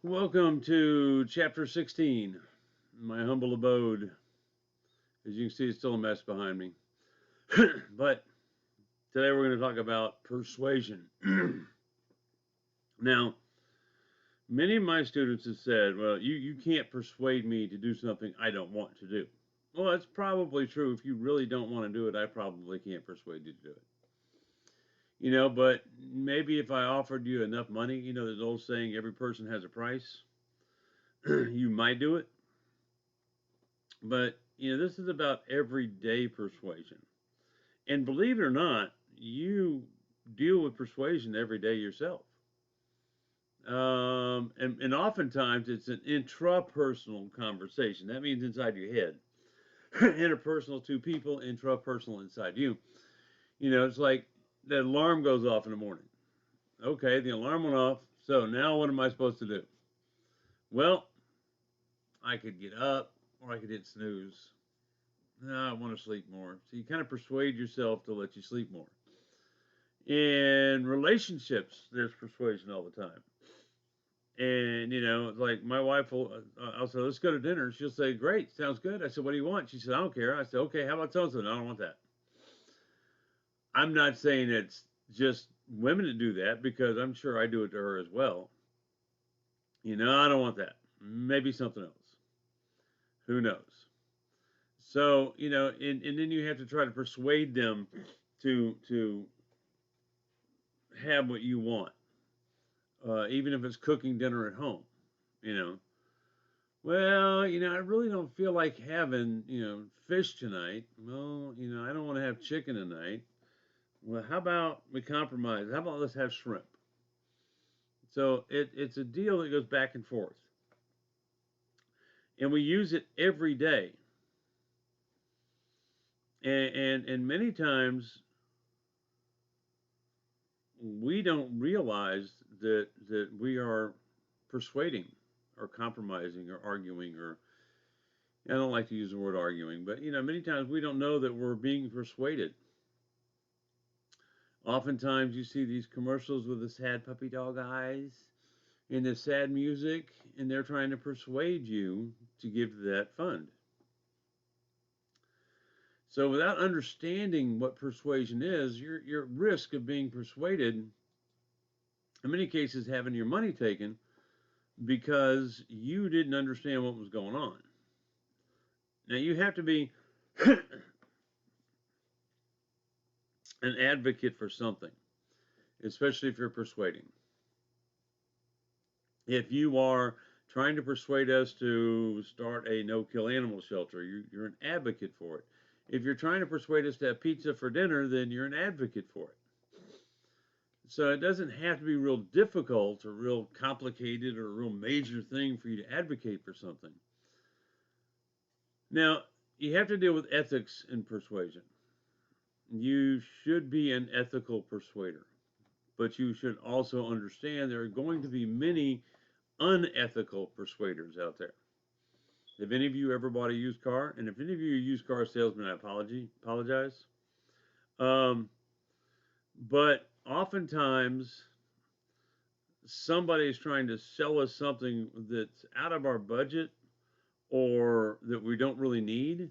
Welcome to chapter 16, my humble abode. As you can see, it's still a mess behind me. But today we're going to talk about persuasion. Now, many of my students have said, well, you can't persuade me to do something I don't want to do. Well, that's probably true. If you really don't want to do it, I probably can't persuade you to do it. But maybe if I offered you enough money, there's an old saying, every person has a price, you might do it. But, this is about everyday persuasion. And believe it or not, you deal with persuasion every day yourself. And oftentimes it's an intrapersonal conversation. That means inside your head. Interpersonal to people, intrapersonal inside you. It's like the alarm goes off in the morning. Okay, the alarm went off. So now what am I supposed to do? Well, I could get up or I could hit snooze. No, I want to sleep more. So you kind of persuade yourself to let you sleep more. In relationships, there's persuasion all the time. And, like my wife will, I'll say, let's go to dinner. She'll say, great, sounds good. I said, what do you want? She said, I don't care. I said, okay, how about so-and-so? No, I don't want that. I'm not saying it's just women that do that because I'm sure I do it to her as well. I don't want that. Maybe something else. Who knows? So, and then you have to try to persuade them to have what you want, even if it's cooking dinner at home. You know, well, I really don't feel like having fish tonight. Well, I don't want to have chicken tonight. Well, how about we compromise? How about let's have shrimp? So it's a deal that goes back and forth, and we use it every day. And many times we don't realize that we are persuading or compromising or arguing, or I don't like to use the word arguing, but many times we don't know that we're being persuaded. Oftentimes you see these commercials with the sad puppy dog eyes and the sad music, and they're trying to persuade you to give to that fund. So without understanding what persuasion is, you're at risk of being persuaded, in many cases having your money taken because you didn't understand what was going on. Now you have to be an advocate for something, especially if you're persuading. If you are trying to persuade us to start a no-kill animal shelter, you're an advocate for it. If you're trying to persuade us to have pizza for dinner, then you're an advocate for it. So it doesn't have to be real difficult or real complicated or a real major thing for you to advocate for something. Now, you have to deal with ethics in persuasion. You should be an ethical persuader, but you should also understand there are going to be many unethical persuaders out there. If any of you ever bought a used car, and if any of you are used car salesmen, I apologize. But oftentimes, somebody is trying to sell us something that's out of our budget or that we don't really need.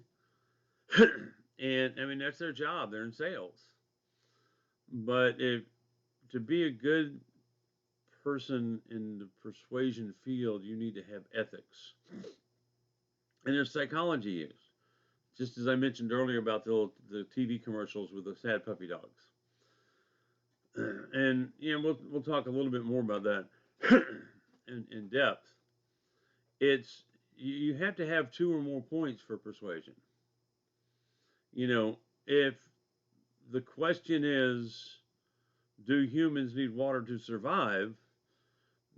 And I mean, that's their job. They're in sales. But if to be a good person in the persuasion field, you need to have ethics. And there's psychology used, just as I mentioned earlier about the TV commercials with the sad puppy dogs. And we'll talk a little bit more about that in depth. It's you have to have two or more points for persuasion. If the question is, do humans need water to survive?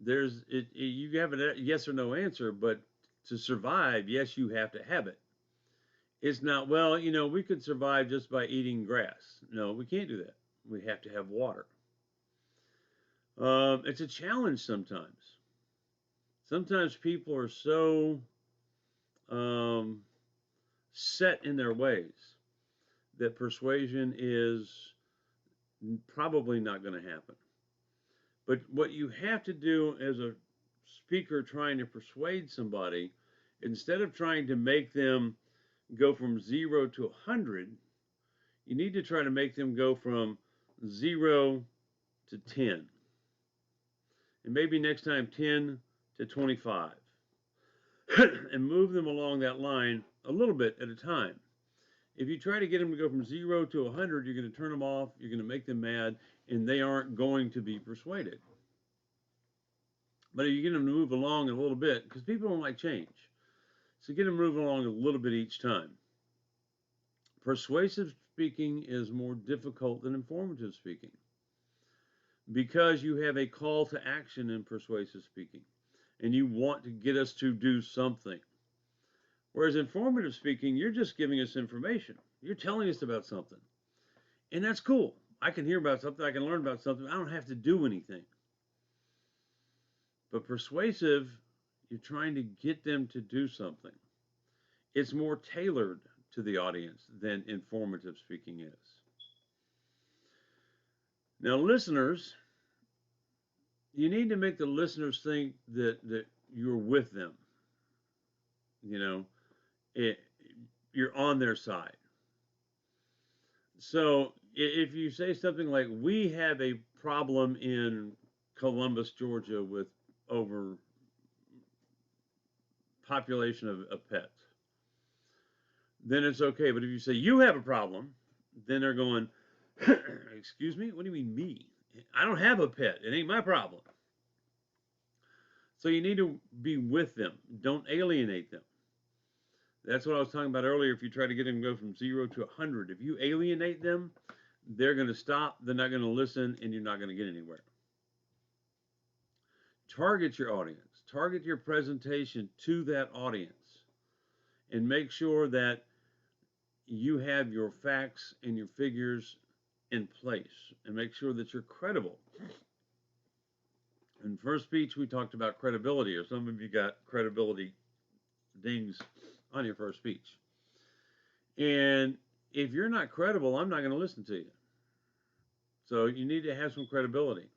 You have a yes or no answer, but to survive, yes, you have to have it. It's not, well, we could survive just by eating grass. No, we can't do that. We have to have water. It's a challenge sometimes. Sometimes people are so set in their ways that persuasion is probably not going to happen. But what you have to do as a speaker trying to persuade somebody, instead of trying to make them go from 0 to 100, you need to try to make them go from 0 to 10. And maybe next time 10 to 25. And move them along that line a little bit at a time. If you try to get them to go from 0 to 100, you're going to turn them off, you're going to make them mad, and they aren't going to be persuaded. But if you get them to move along a little bit, because people don't like change, so get them moving along a little bit each time. Persuasive speaking is more difficult than informative speaking because you have a call to action in persuasive speaking, and you want to get us to do something. Whereas informative speaking, you're just giving us information. You're telling us about something. And that's cool. I can hear about something. I can learn about something. I don't have to do anything. But persuasive, you're trying to get them to do something. It's more tailored to the audience than informative speaking is. Now, listeners, you need to make the listeners think that you're with them. You know, you're on their side. So if you say something like, we have a problem in Columbus, Georgia with overpopulation of pets, then it's okay. But if you say, you have a problem, then they're going, excuse me? What do you mean me? I don't have a pet. It ain't my problem. So you need to be with them. Don't alienate them. That's what I was talking about earlier. If you try to get them to go from 0 to 100, if you alienate them, they're going to stop, they're not going to listen, and you're not going to get anywhere. Target your audience. Target your presentation to that audience. And make sure that you have your facts and your figures in place. And make sure that you're credible. In first speech, we talked about credibility, or some of you got credibility dings on your first speech. And if you're not credible, I'm not going to listen to you. So you need to have some credibility.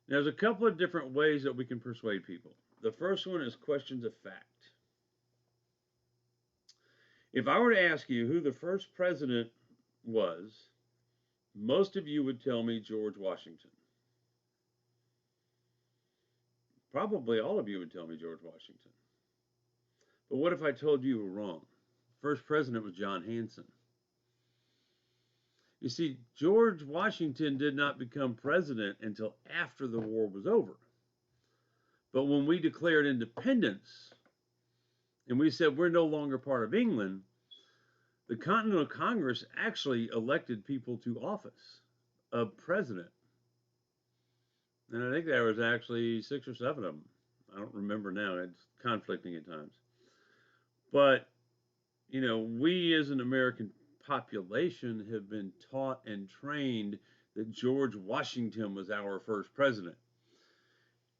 Now, there's a couple of different ways that we can persuade people. The first one is questions of fact. If I were to ask you who the first president was, most of you would tell me George Washington. Probably all of you would tell me George Washington. But what if I told you were wrong? First president was John Hanson. You see, George Washington did not become president until after the war was over. But when we declared independence and we said we're no longer part of England, the Continental Congress actually elected people to office of president. And I think there was actually 6 or 7 of them. I don't remember now. It's conflicting at times. But, you know, we as an American population have been taught and trained that George Washington was our first president.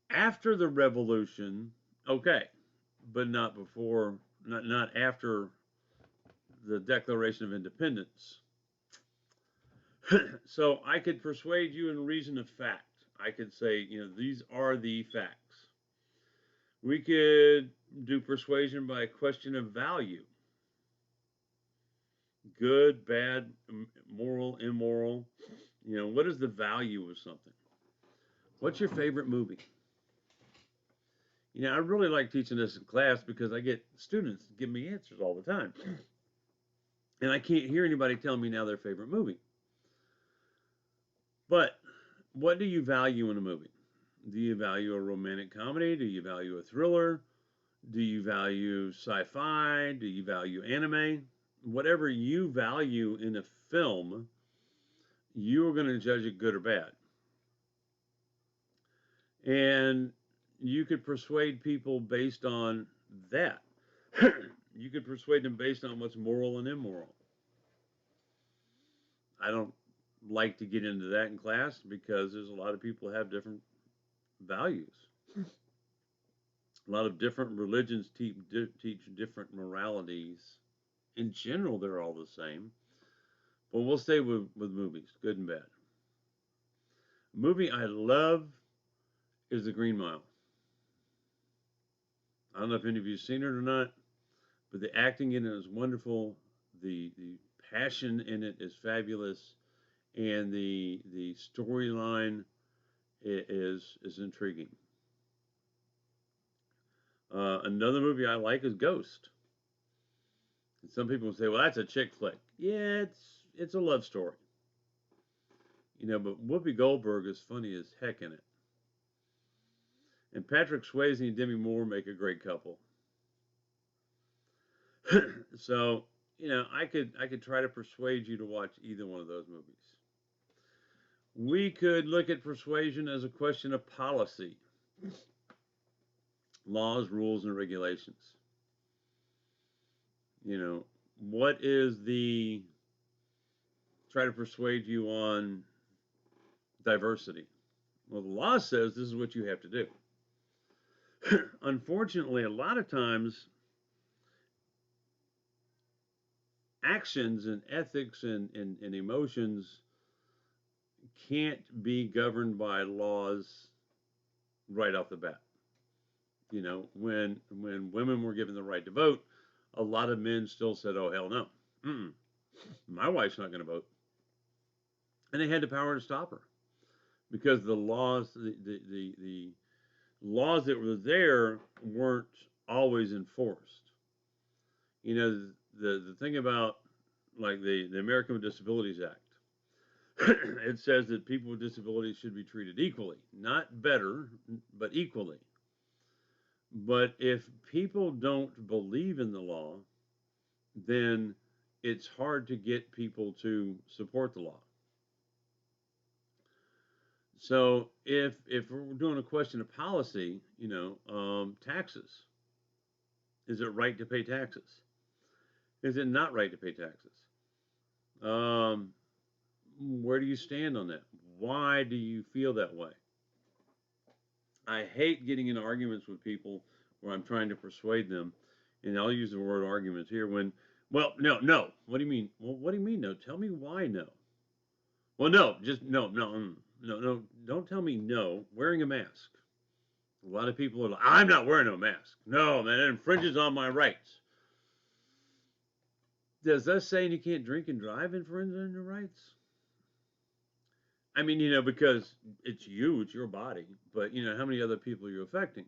After the Revolution, okay, but not before, not after the Declaration of Independence. So I could persuade you in reason of fact. I could say, you know, these are the facts. We could do persuasion by a question of value. Good, bad, moral, immoral. You know, what is the value of something? What's your favorite movie? You know, I really like teaching this in class because I get students give me answers all the time. And I can't hear anybody tell me now their favorite movie. But what do you value in a movie? Do you value a romantic comedy? Do you value a thriller? Do you value sci-fi? Do you value anime? Whatever you value in a film, you're going to judge it good or bad. And you could persuade people based on that. You could persuade them based on what's moral and immoral. I don't like to get into that in class because there's a lot of people who have different values. A lot of different religions teach different moralities. In general, they're all the same. But we'll stay with movies, good and bad. A movie I love is The Green Mile. I don't know if any of you've seen it or not, but the acting in it is wonderful. The passion in it is fabulous, and the storyline is intriguing. Another movie I like is Ghost. And some people say, "Well, that's a chick flick." Yeah, it's a love story, but Whoopi Goldberg is funny as heck in it, and Patrick Swayze and Demi Moore make a great couple. So, I could try to persuade you to watch either one of those movies. We could look at persuasion as a question of policy, laws, rules, and regulations. What is the try to persuade you on diversity? Well, the law says this is what you have to do. Unfortunately, a lot of times actions and ethics and emotions can't be governed by laws right off the bat. When women were given the right to vote, a lot of men still said, "Oh hell no, mm-mm, my wife's not going to vote," and they had the power to stop her because the laws that were there weren't always enforced. The thing about like the American with Disabilities Act, it says that people with disabilities should be treated equally, not better, but equally. But if people don't believe in the law, then it's hard to get people to support the law. So if we're doing a question of policy, taxes. Is it right to pay taxes? Is it not right to pay taxes? Um, where do you stand on that? Why do you feel that way? I hate getting in arguments with people where I'm trying to persuade them, and I'll use the word arguments here when, well, no, no. What do you mean? Well, what do you mean no? Tell me why no. Well, no, just no, no, no, no. Don't tell me no. Wearing a mask. A lot of people are like, I'm not wearing a mask. No, man, it infringes on my rights. Does that saying you can't drink and drive infringe on your rights? I mean, because it's you, it's your body, but how many other people are you affecting?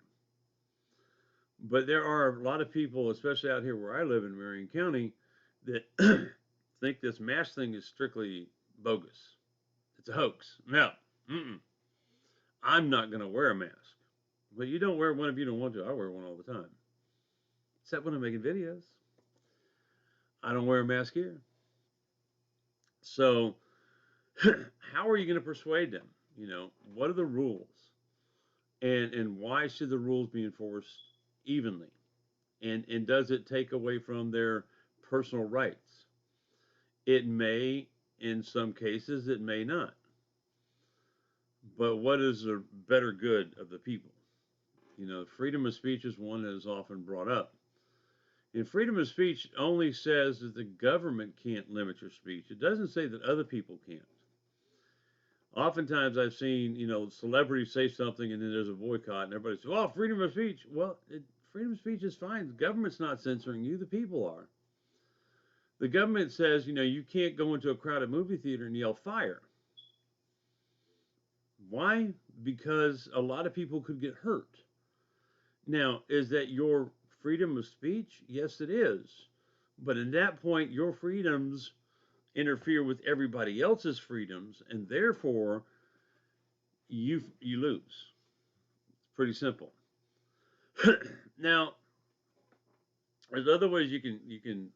But there are a lot of people, especially out here where I live in Marion County, that think this mask thing is strictly bogus. It's a hoax. No, mm-mm. I'm not going to wear a mask. But you don't wear one if you don't want to. I wear one all the time, except when I'm making videos. I don't wear a mask here. So, how are you going to persuade them? What are the rules, and why should the rules be enforced evenly? And does it take away from their personal rights? It may, in some cases, it may not. But what is the better good of the people? Freedom of speech is one that is often brought up. And freedom of speech only says that the government can't limit your speech. It doesn't say that other people can't. Oftentimes I've seen, celebrities say something and then there's a boycott and everybody says, "Oh, freedom of speech." Well, freedom of speech is fine. The government's not censoring you, the people are. The government says, you can't go into a crowded movie theater and yell fire. Why? Because a lot of people could get hurt. Now, is that your freedom of speech? Yes, it is. But in that point, your freedoms interfere with everybody else's freedoms, and therefore you lose. It's pretty simple. Now, there's other ways you can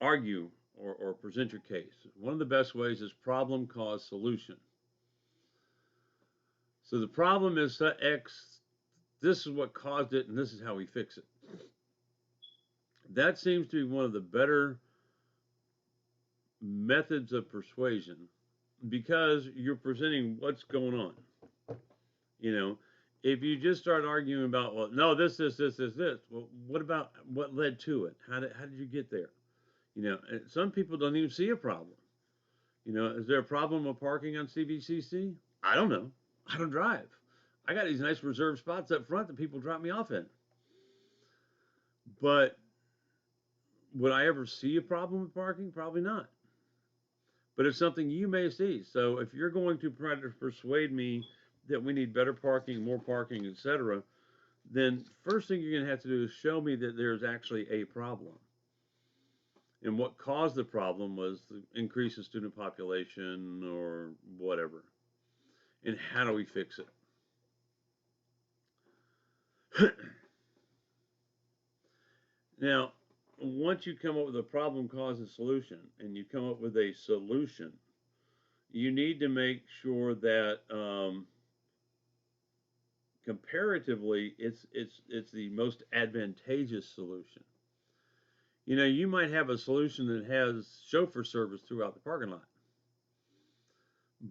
argue or present your case. One of the best ways is problem, cause, solution. So the problem is X, this is what caused it, and this is how we fix it. That seems to be one of the better methods of persuasion because you're presenting what's going on. If you just start arguing about, well, no, this, well, what about what led to it? How did you get there? Some people don't even see a problem. Is there a problem with parking on CVCC? I don't know. I don't drive. I got these nice reserved spots up front that people drop me off in. But would I ever see a problem with parking? Probably not. But it's something you may see. So if you're going to try to persuade me that we need better parking, more parking, etc., then first thing you're going to have to do is show me that there's actually a problem. And what caused the problem was the increase in student population or whatever. And how do we fix it? Now, once you come up with a problem, cause, and solution, and you come up with a solution, you need to make sure that comparatively it's the most advantageous solution. You know, you might have a solution that has chauffeur service throughout the parking lot,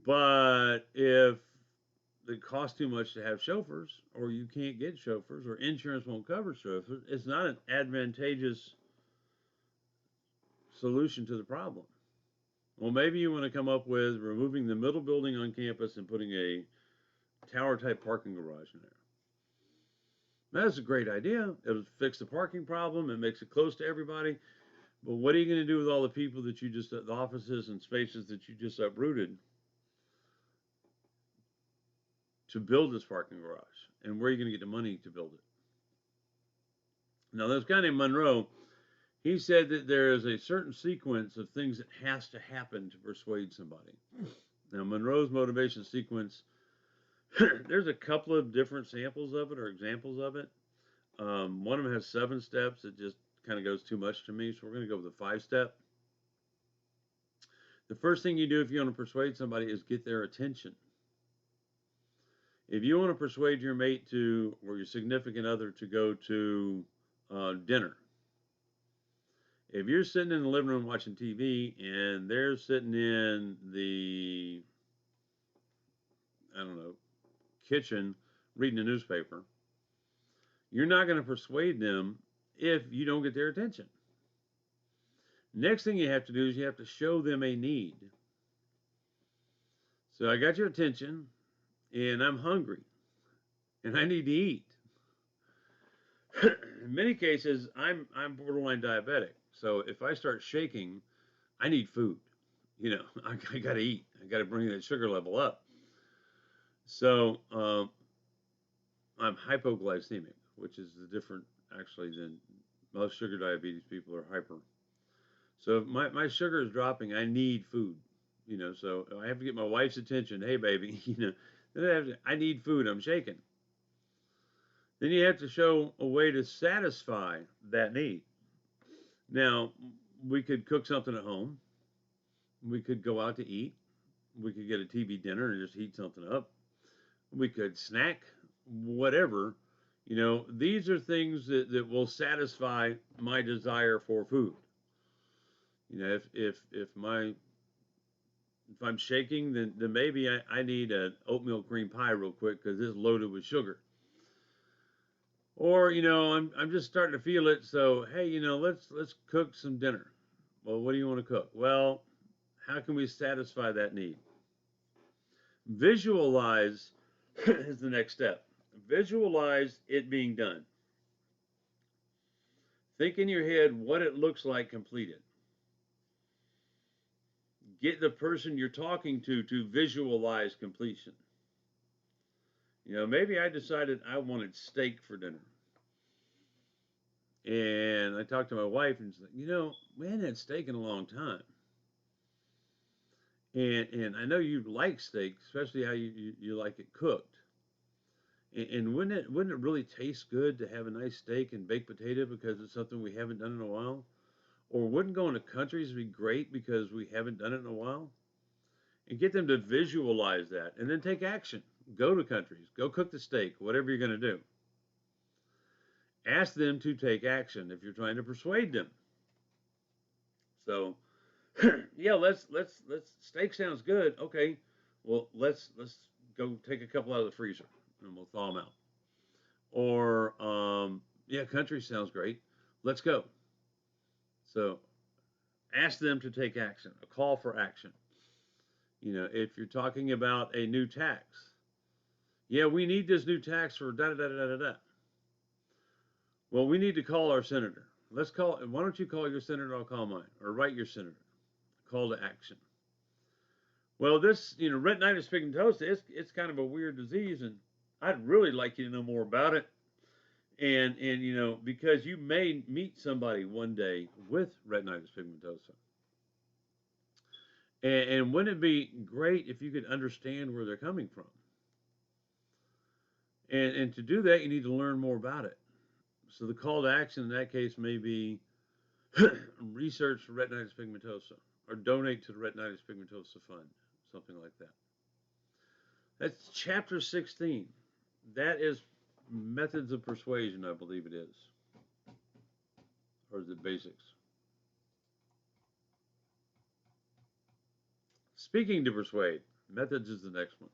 but if it costs too much to have chauffeurs, or you can't get chauffeurs, or insurance won't cover chauffeurs, it's not an advantageous solution to the problem. Well, maybe you want to come up with removing the middle building on campus and putting a tower type parking garage in there. That's a great idea. It'll fix the parking problem. It makes it close to everybody. But what are you going to do with all the people that you just, the offices and spaces that you just uprooted to build this parking garage? And where are you going to get the money to build it? Now, this guy named Monroe, he said that there is a certain sequence of things that has to happen to persuade somebody. Now, Monroe's motivation sequence, there's a couple of different samples of it or examples of it. One of them has 7 steps. It just kind of goes too much to me, so we're going to go with a 5-step. The first thing you do if you want to persuade somebody is get their attention. If you want to persuade your mate to, or your significant other to go to dinner, if you're sitting in the living room watching TV and they're sitting in the, I don't know, kitchen reading a newspaper, you're not going to persuade them if you don't get their attention. Next thing you have to do is you have to show them a need. So I got your attention and I'm hungry and I need to eat. In many cases, I'm borderline diabetic. So if I start shaking, I need food. You know, I got to eat. I got to bring that sugar level up. So I'm hypoglycemic, which is the different actually than most sugar diabetes people are hyper. So if my sugar is dropping, I need food. You know, so I have to get my wife's attention. Hey, baby, you know, then I need food. I'm shaking. Then you have to show a way to satisfy that need. Now, we could cook something at home. We could go out to eat. We could get a TV dinner and just heat something up. We could snack, whatever. You know, these are things that will satisfy my desire for food. You know, if I'm shaking, then maybe I need an oatmeal cream pie real quick because it's loaded with sugar. Or, you know, I'm just starting to feel it, so hey, you know, let's cook some dinner. Well, what do you want to cook? Well, how can we satisfy that need? Visualize is the next step. Visualize it being done. Think in your head what it looks like completed. Get the person you're talking to visualize completion. You know, maybe I decided I wanted steak for dinner. And I talked to my wife and she's like, you know, we hadn't had steak in a long time. And I know you like steak, especially how you like it cooked. And wouldn't it really taste good to have a nice steak and baked potato because it's something we haven't done in a while? Or wouldn't going to countries be great because we haven't done it in a while? And get them to visualize that and then take action. Go to countries, go cook the steak, whatever you're going to do. Ask them to take action if you're trying to persuade them. So, yeah, let's steak sounds good. Okay, well let's go take a couple out of the freezer and we'll thaw them out. Or yeah, country sounds great. Let's go. So ask them to take action. A call for action. You know, if you're talking about a new tax, yeah, we need this new tax for da da da da da da. Well, we need to call our senator. Let's call. Why don't you call your senator? I'll call mine, or write your senator. Call to action. Well, this, retinitis pigmentosa, it's kind of a weird disease, and I'd really like you to know more about it. And because you may meet somebody one day with retinitis pigmentosa, and wouldn't it be great if you could understand where they're coming from? And to do that, you need to learn more about it. So the call to action in that case may be research for retinitis pigmentosa or donate to the retinitis pigmentosa fund, something like that. That's chapter 16. That is methods of persuasion, I believe it is. Or is it basics? Speaking to persuade, methods is the next one.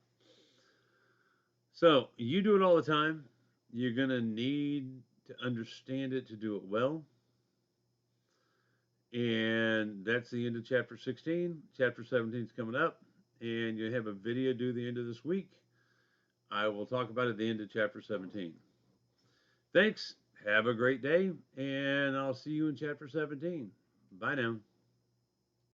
So you do it all the time. You're going to need to understand it to do it well. And that's the end of chapter 16. Chapter 17 is coming up, and you have a video due the end of this week. I will talk about it at the end of chapter 17. Thanks. Have a great day, and I'll see you in chapter 17. Bye now.